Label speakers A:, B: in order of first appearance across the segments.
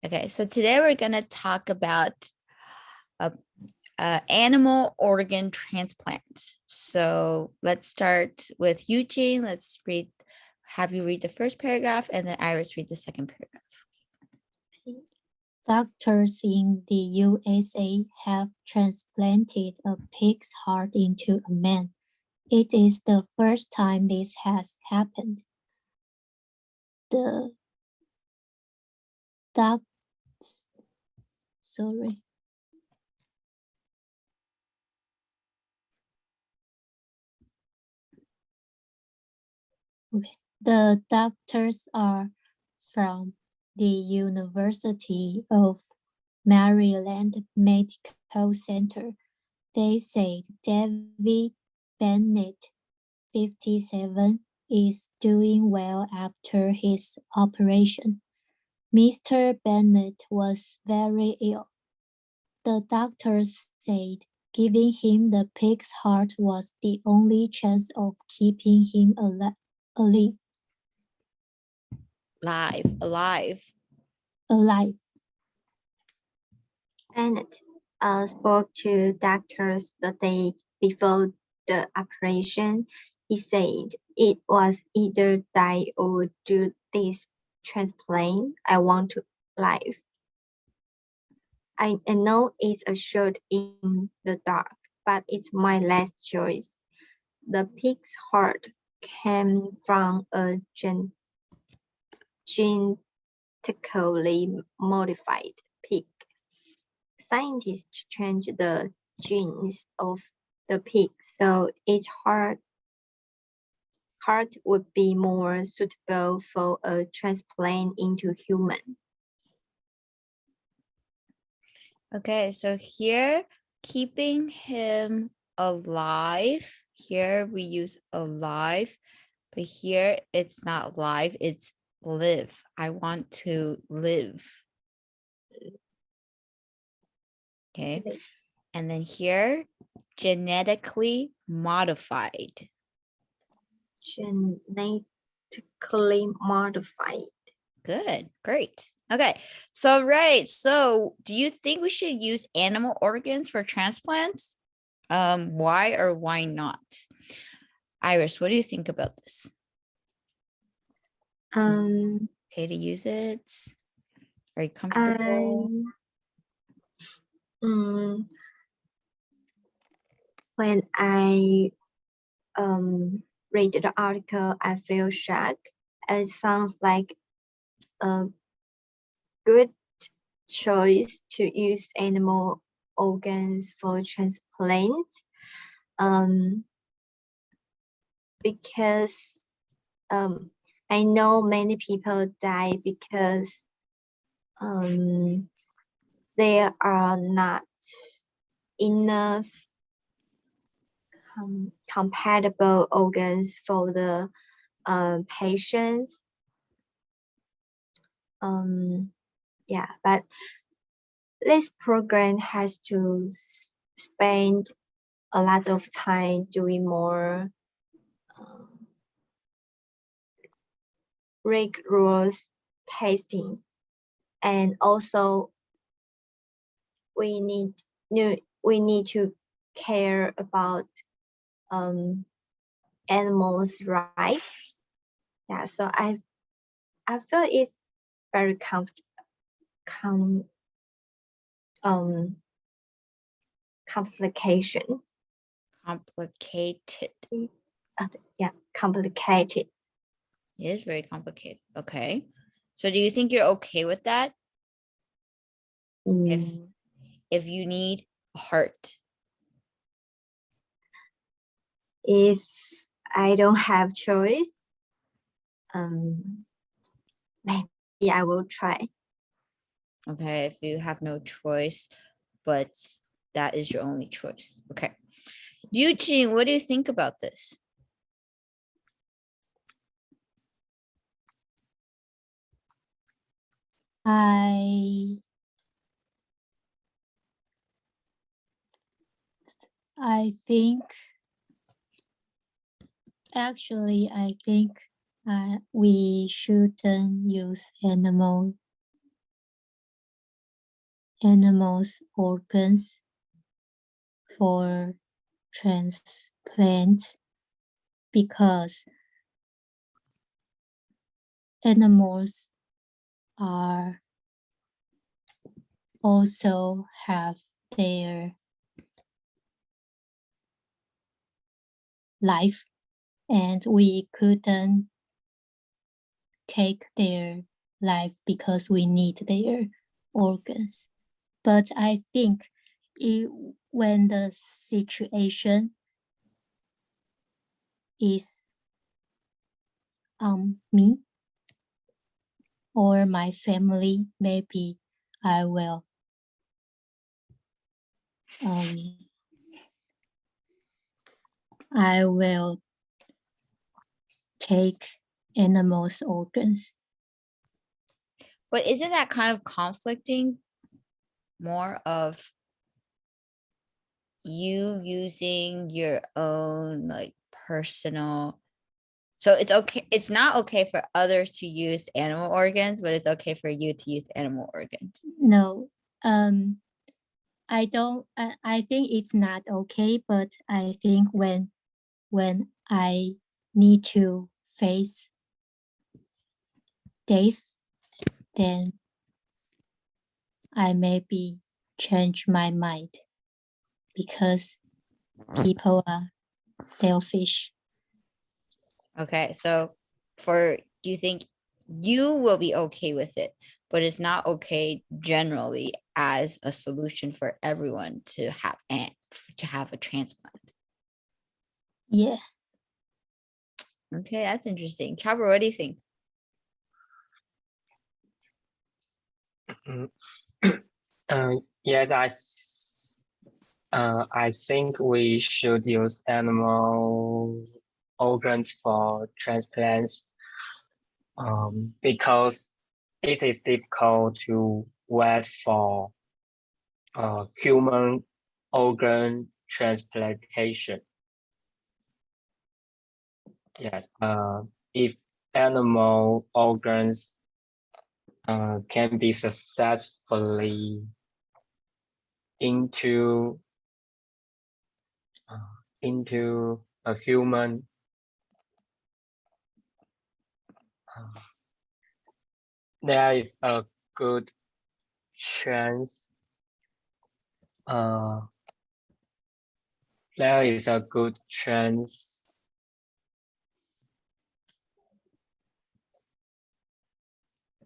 A: Okay, so today we're going to talk about animal organ transplant. So let's start with Eugene. Have you read the first paragraph, and then Iris read the second paragraph.
B: Doctors in the USA have transplanted a pig's heart into a man. It is the first time this has happened. The doctors are from the University of Maryland Medical Center. They said David Bennett, 57, is doing well after his operation. Mr. Bennett was very ill. The doctors said giving him the pig's heart was the only chance of keeping him alive.
C: Bennett spoke to doctors the day before the operation. He said, "It was either die or do this transplant. I want to live. I know it's a shot in the dark, but it's my last choice." The pig's heart came from a genetically modified pig. Scientists changed the genes of the pig so its heart would be more suitable for a transplant into human.
A: Okay, so here, keeping him alive. Here we use alive, but here it's not live, it's live. I want to live. Okay, and then here, genetically modified.
C: Genetically modified.
A: Good, great. Okay, so do you think we should use animal organs for transplants? Why or why not? Iris, what do you think about this? Okay to use it? Are you comfortable?
C: When I read the article, I feel shocked. It sounds like a good choice to use animal organs for transplant, because I know many people die because there are not enough compatible organs for the patients. Yeah, but this program has to spend a lot of time doing more rigorous testing, and also we need to care about animals' rights. Yeah, so I feel it's very complicated. Yeah, complicated.
A: It is very complicated. Okay. So do you think you're okay with that? If you need a heart?
C: If I don't have choice, maybe I will try.
A: Okay, if you have no choice, but that is your only choice. Okay. Eugene, what do you think about this?
B: I think we shouldn't use animal animals' organs for transplant because animals are also have their life, and we couldn't take their life because we need their organs. But I think when the situation is me or my family, maybe I will take animals' organs.
A: But isn't that kind of conflicting? More of you using your own like personal, so it's okay, it's not okay for others to use animal organs, but it's okay for you to use animal organs.
B: No, I think it's not okay, but I think when I need to face death, then I maybe change my mind because people are selfish.
A: Okay, so do you think you will be okay with it, but it's not okay generally as a solution for everyone to have a transplant?
B: Yeah.
A: Okay, that's interesting. Chopper, what do you think?
D: Yes, I think we should use animal organs for transplants because it is difficult to wait for human organ transplantation. Yes, if animal organs can be successfully into a human, there is a good chance. There is a good chance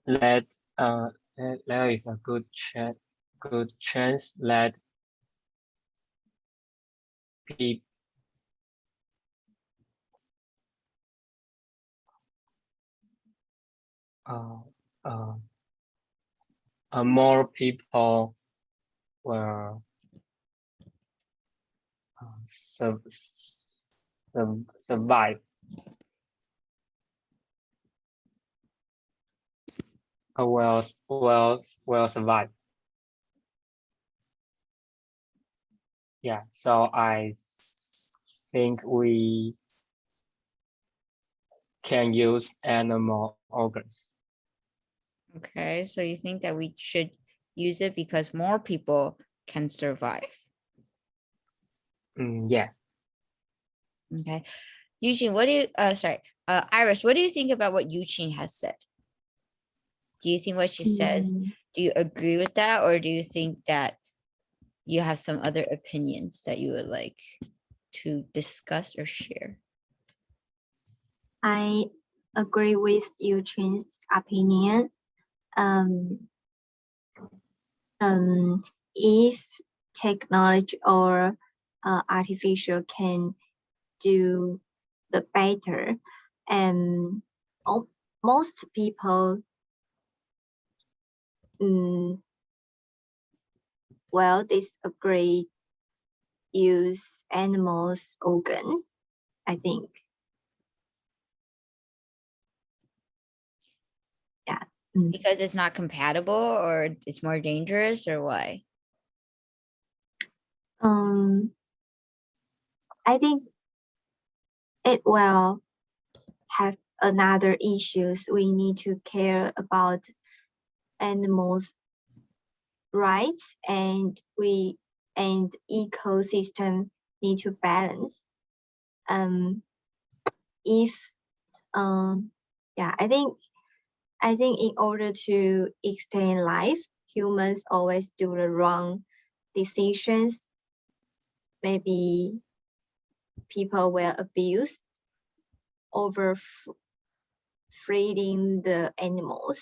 D: that there is a good chance that people more people will survive. Will survive. Yeah, so I think we can use animal organs.
A: Okay, so you think that we should use it because more people can survive?
D: Yeah.
A: Okay, Eugene, what do you Iris, what do you think about what Eugene has said? Do you think what she says, do you agree with that, or do you think that you have some other opinions that you would like to discuss or share?
C: I agree with Eugene's opinion. If technology or artificial can do the better, and most people well disagree use animals organs, I think. Yeah.
A: Because it's not compatible, or it's more dangerous, or why?
C: I think it will have another issues. We need to care about animals' rights and ecosystem need to balance. I think in order to extend life, humans always do the wrong decisions. Maybe people will abuse over feeding the animals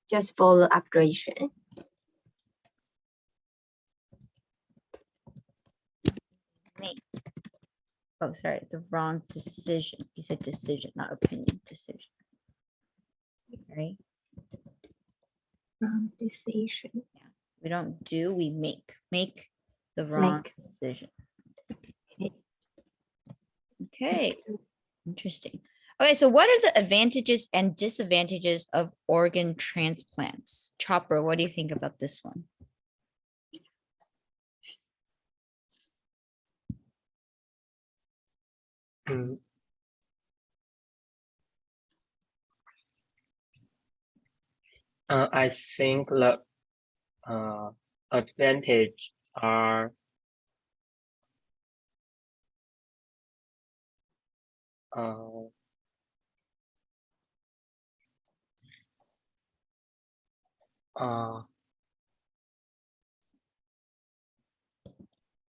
C: just for the operation.
A: Oh, sorry, the wrong decision. You said decision, not opinion, decision. Right?
C: Wrong decision.
A: Yeah. We don't do, we make the wrong decision. Okay, interesting. Okay, so what are the advantages and disadvantages of organ transplants? Chopper, what do you think about this one?
D: I think the advantage are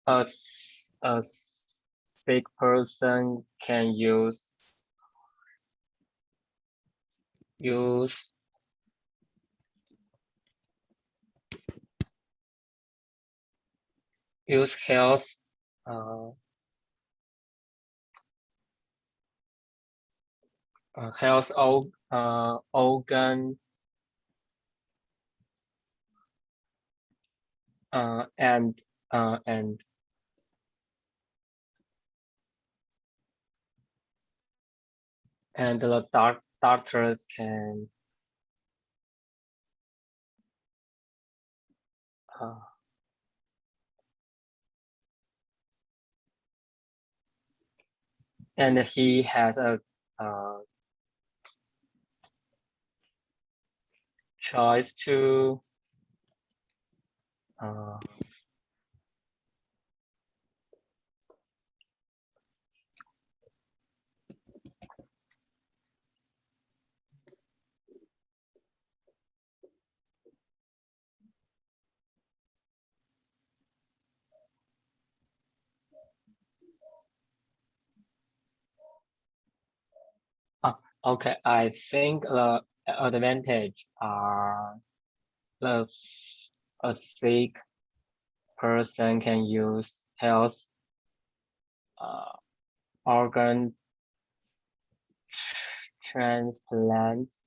D: a sick person can use health organ and the doctors can and he has a choice to okay, I think the advantage are a sick person can use health organ transplants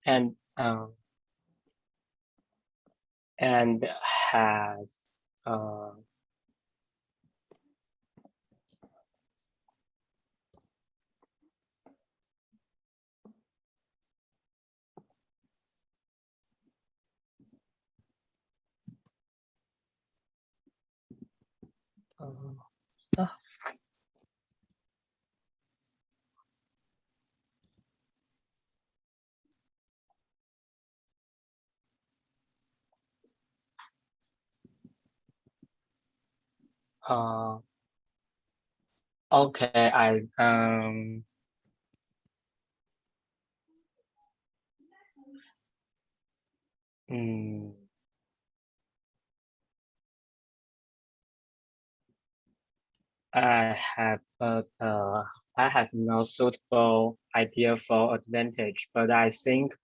D: and has okay, I have no suitable idea for advantage, but I think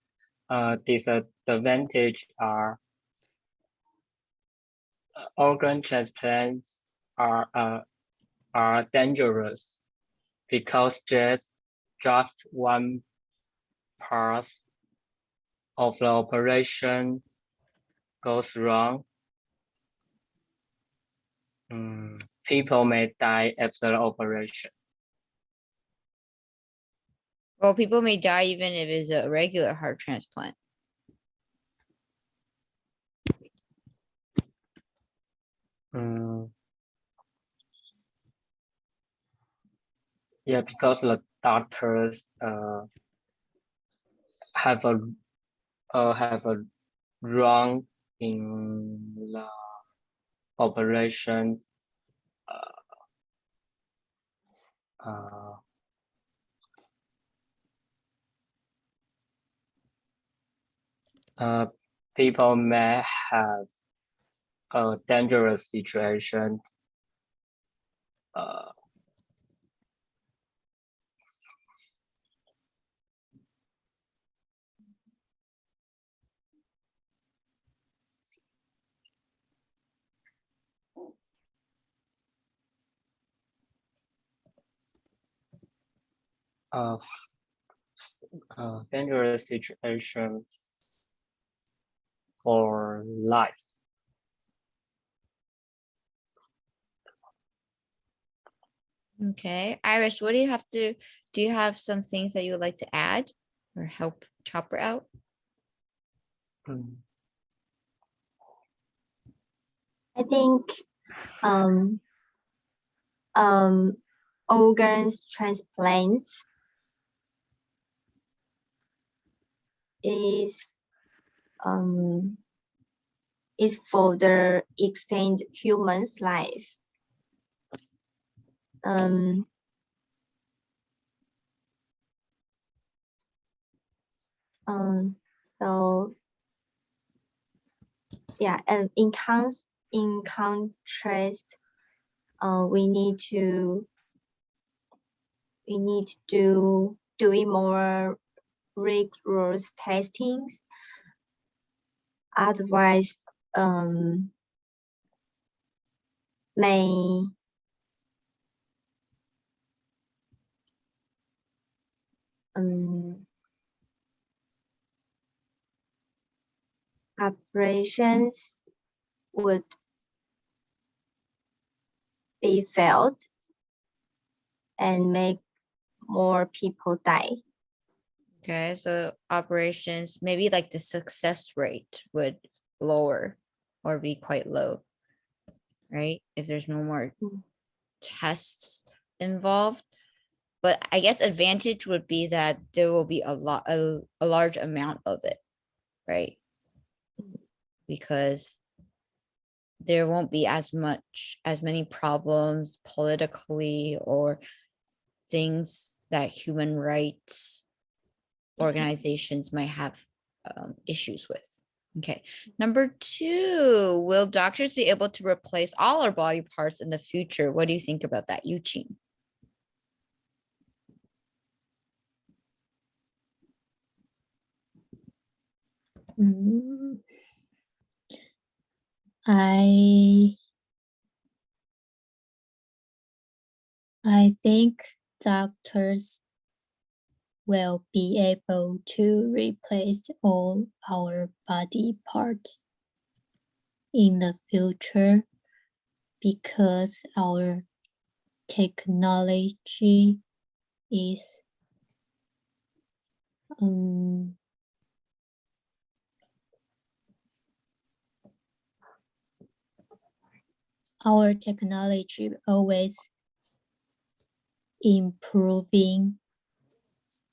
D: disadvantage are organ transplants are dangerous because just one part of the operation goes wrong. People may die after the operation.
A: Well, people may die even if it's a regular heart transplant.
D: Yeah, because the doctors have a wrong in the operation. People may have a dangerous situation. Dangerous situation for life.
A: Okay, Iris, what do you have some things that you would like to add or help Chopper out?
C: I think organs transplants is for the extend human's life. So yeah, and in contrast, we need to do doing more rigorous testings. Otherwise, may operations would be failed and make more people die.
A: Okay, so operations, maybe like the success rate would lower or be quite low, right? If there's no more tests involved. But I guess advantage would be that there will be a large amount of it, right? Because there won't be as many problems politically or things that human rights organizations might have issues with. Okay, number 2, will doctors be able to replace all our body parts in the future? What do you think about that, Yuqing?
B: I think doctors will be able to replace all our body parts in the future because our technology is always improving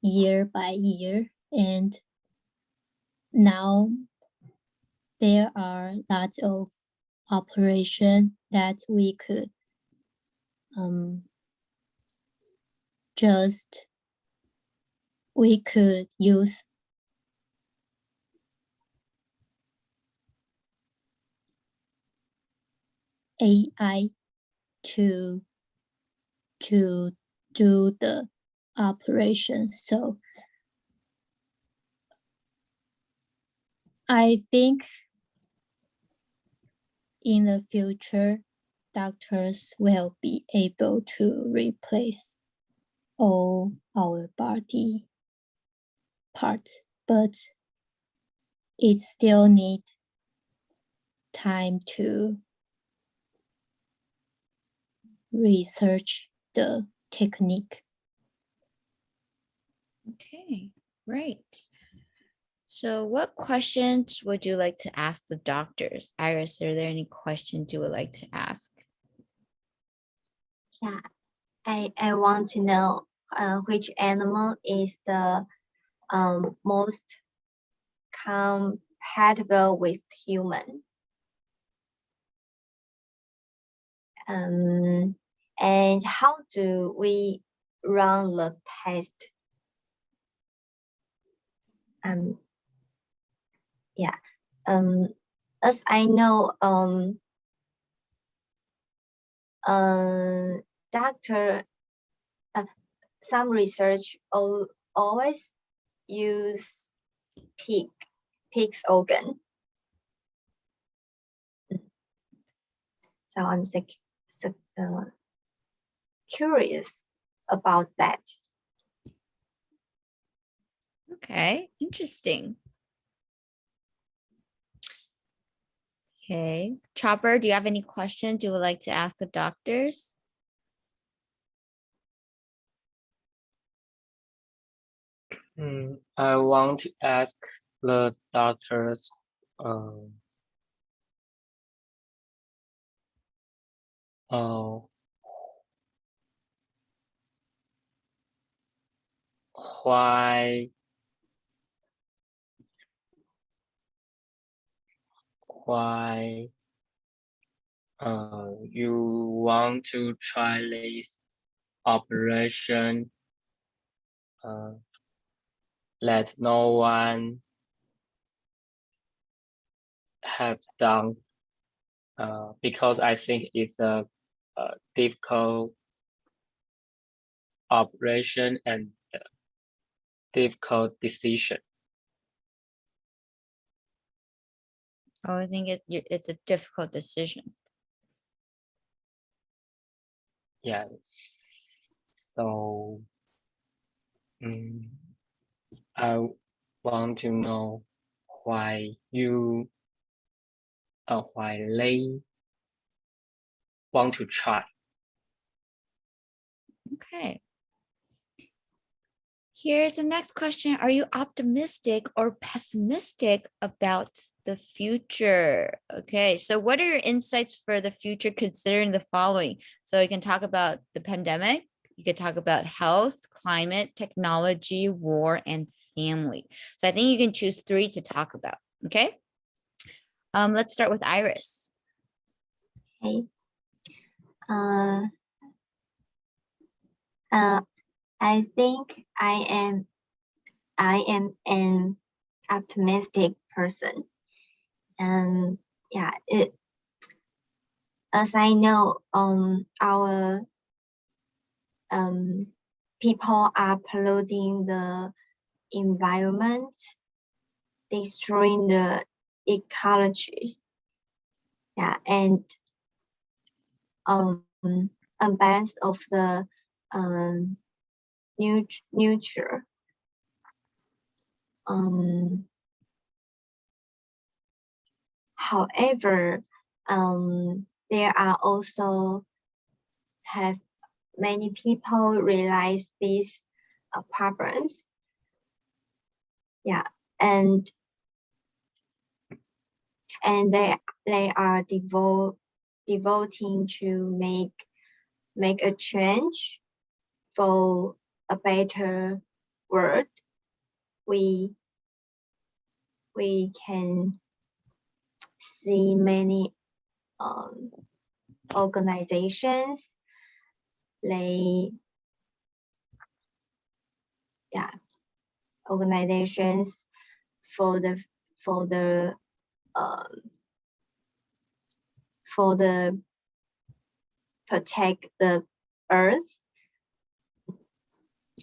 B: year by year, and now there are lots of operations that we could use AI to do the operation. So I think in the future, doctors will be able to replace all our body parts, but it still needs time to research the technique.
A: Okay, right. So what questions would you like to ask the doctors? Iris, are there any questions you would like to ask?
C: Yeah, I want to know which animal is the most compatible with human. And how do we run the test? As I know, some research always use pig's organ. So I'm curious about that.
A: Okay, interesting. Okay, Chopper, do you have any questions you would like to ask the doctors?
D: I want to ask the doctors why you want to try this operation that no one have done, because I think it's a difficult operation and difficult decision.
A: Oh, I think it's a difficult decision.
D: Yes. So I want to know why they want to try.
A: Okay. Here's the next question. Are you optimistic or pessimistic about the future? Okay, so what are your insights for the future considering the following? So you can talk about the pandemic, you could talk about health, climate, technology, war, and family. So I think you can choose 3 to talk about, okay? Let's start with Iris.
C: Okay. I think I am an optimistic person. Yeah, as I know, our people are polluting the environment, destroying the ecology. Yeah, and unbalance of the nature. However, there are also have many people realize these problems. Yeah, and they are devoting to make a change for a better world. We can see many organizations. Organizations for the protect the earth.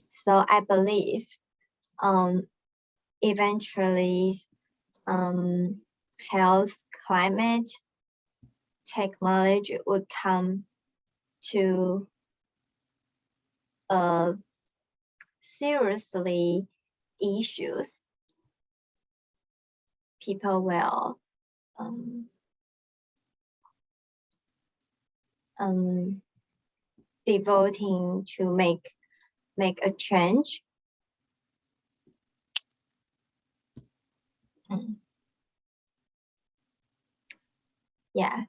C: So I believe eventually health, climate, technology would come to seriously issues. People will devoting to make a change. Yeah,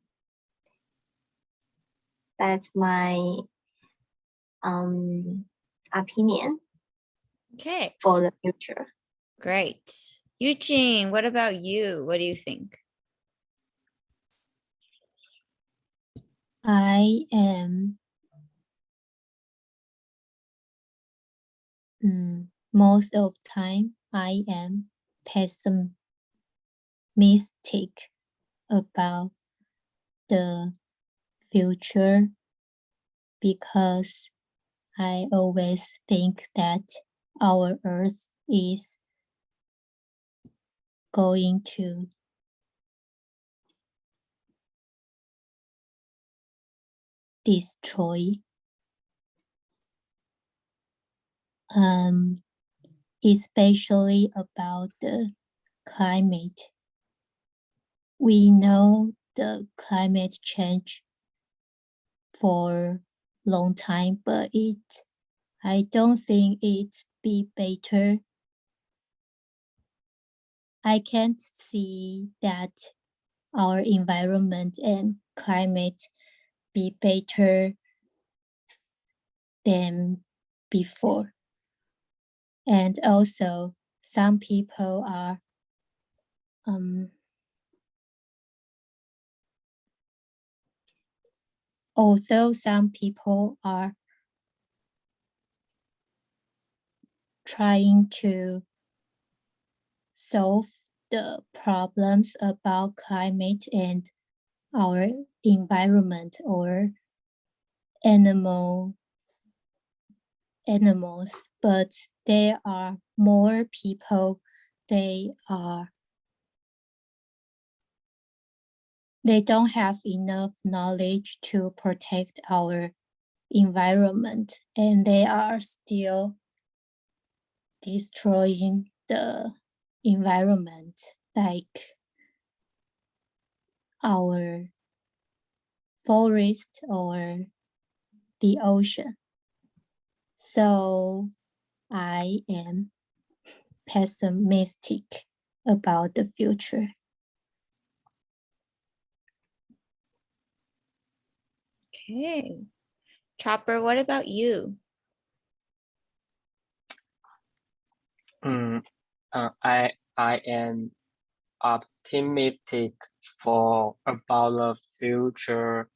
C: that's my opinion
A: Okay,
C: for the future.
A: great. Eugene, what about you? What do you think?
B: I am most of time I am pessimistic about the future because I always think that our Earth is going to destroy. Especially about the climate. We know the climate change for long time, but I don't think it be better. I can't see that our environment and climate be better than before. And also some people are although some people are trying to solve the problems about climate and our environment or animals, but there are more people, they don't have enough knowledge to protect our environment, and they are still destroying the environment, like our forest or the ocean. So I am pessimistic about the future.
A: Okay. Chopper, what about you?
D: I am optimistic for about the future.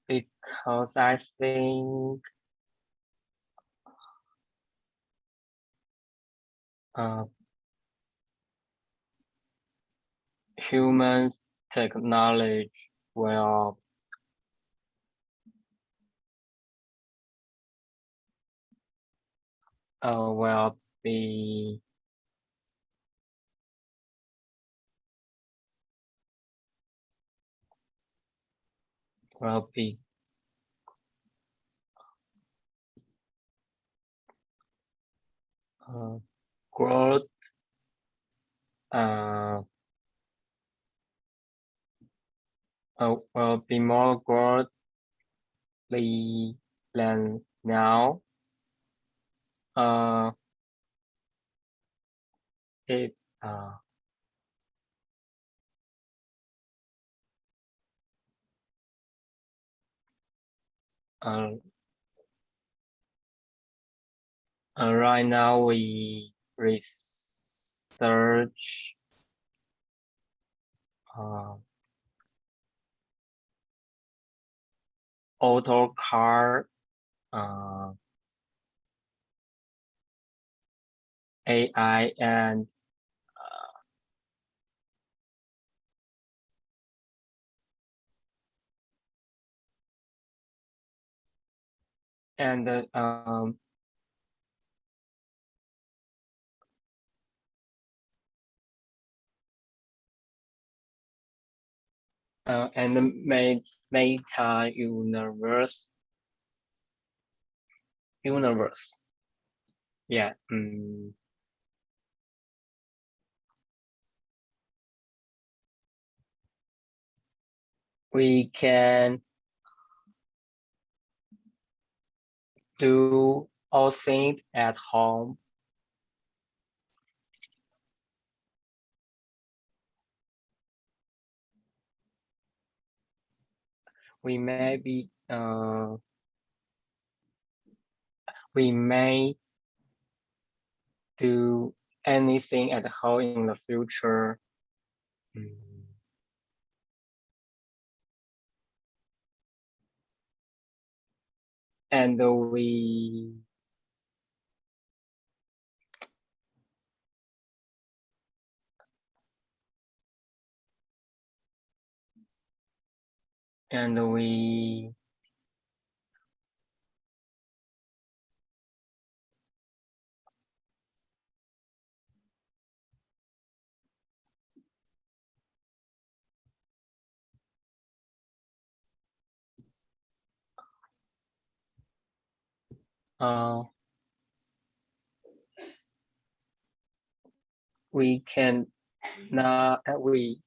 D: Because I think human technology will be growth will be more growthly than now. Right now we research auto car, AI and meta universe. Yeah. We can do all things at home. we may be we may do anything at home in the future. And we we can not we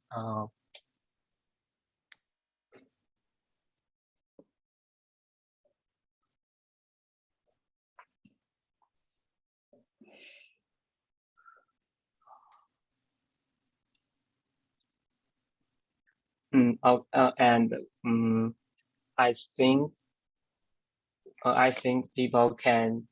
D: and I think people can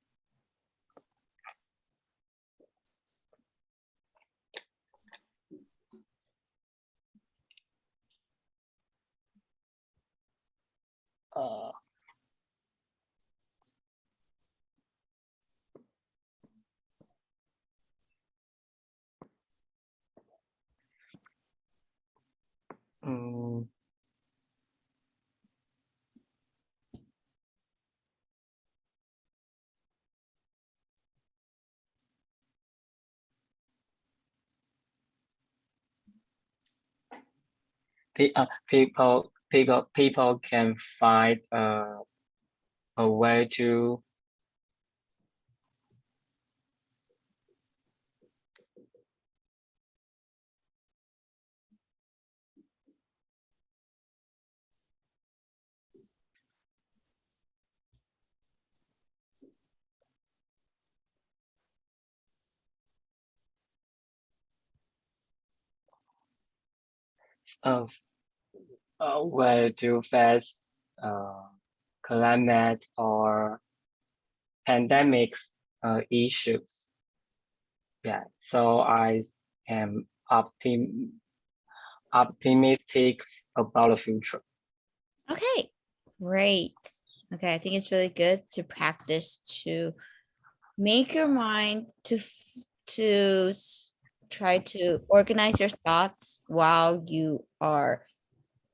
D: people can find a way to face climate or pandemics issues. Yeah, so I am optimistic about the future.
A: Okay, great. Okay, I think it's really good to practice to make your mind to try to organize your thoughts while you are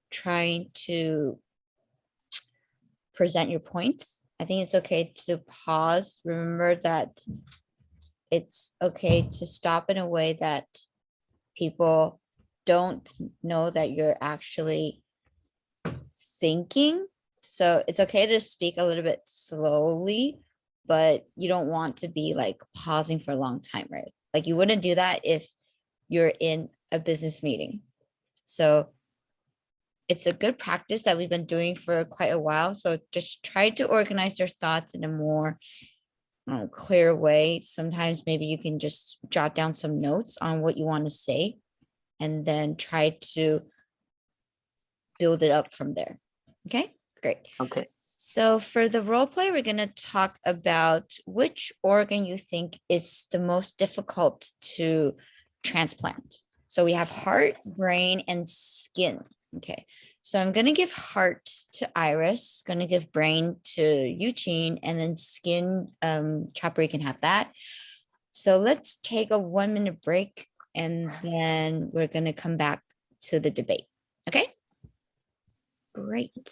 A: trying to present your points. I think it's okay to pause. Remember that it's okay to stop in a way that people don't know that you're actually thinking. So it's okay to speak a little bit slowly, but you don't want to be like pausing for a long time, right? Like you wouldn't do that if you're in a business meeting. So it's a good practice that we've been doing for quite a while. So just try to organize your thoughts in a more clear way. Sometimes maybe you can just jot down some notes on what you want to say and then try to build it up from there. Okay, great.
D: Okay.
A: So for the role play, we're going to talk about which organ you think is the most difficult to transplant. So we have heart, brain, and skin. Okay, so I'm going to give heart to Iris, going to give brain to Eugene, and then skin, Chopper, you can have that. So let's take a 1-minute break, and then we're going to come back to the debate. Okay, great.